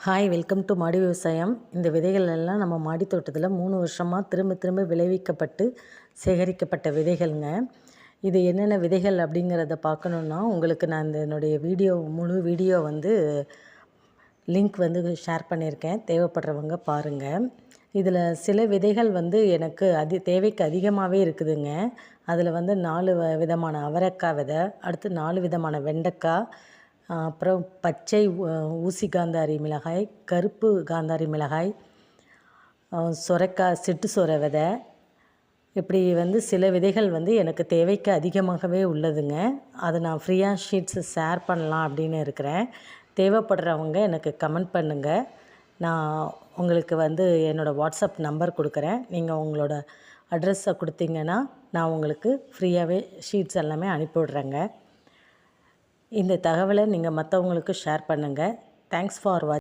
Hi, welcome to மாடி விவசாயம். இந்த விதைகள் எல்லாம் நம்ம மாடி தோட்டத்தில் 3 வருஷமாக திரும்ப திரும்ப விளைவிக்கப்பட்டு சேகரிக்கப்பட்ட விதைகள்ங்க. இது என்னென்ன விதைகள் அப்படிங்கிறத பார்க்கணுன்னா உங்களுக்கு நான் என்னுடைய முழு வீடியோ லிங்க் ஷேர் பண்ணியிருக்கேன். தேவைப்படுறவங்க பாருங்கள். இதில் சில விதைகள் எனக்கு தேவைக்கு அதிகமாகவே இருக்குதுங்க. அதில் 4 விதமான அவரைக்காய் விதை, அடுத்து 4 விதமான வெண்டைக்காய், அப்புறம் பச்சை ஊசி காந்தாரி மிளகாய், கருப்பு காந்தாரி மிளகாய், சொரைக்காய், சிட்டு சொரை விதை, இப்படி சில விதைகள் எனக்கு தேவைக்கு அதிகமாகவே உள்ளதுங்க. அதை நான் ஃப்ரீயாக ஷீட்ஸு ஷேர் பண்ணலாம் அப்படின்னு இருக்கிறேன். தேவைப்படுறவங்க எனக்கு கமெண்ட் பண்ணுங்கள். நான் உங்களுக்கு என்னோடய வாட்ஸ்அப் நம்பர் கொடுக்குறேன். நீங்கள் உங்களோட அட்ரஸை கொடுத்தீங்கன்னா நான் உங்களுக்கு ஃப்ரீயாகவே ஷீட்ஸ் எல்லாமே அனுப்பிவிட்றேங்க. இந்த தகவலை நீங்கள் மற்றவங்களுக்கு ஷேர் பண்ணுங்கள். தேங்க்ஸ் ஃபார் வாட்சிங்.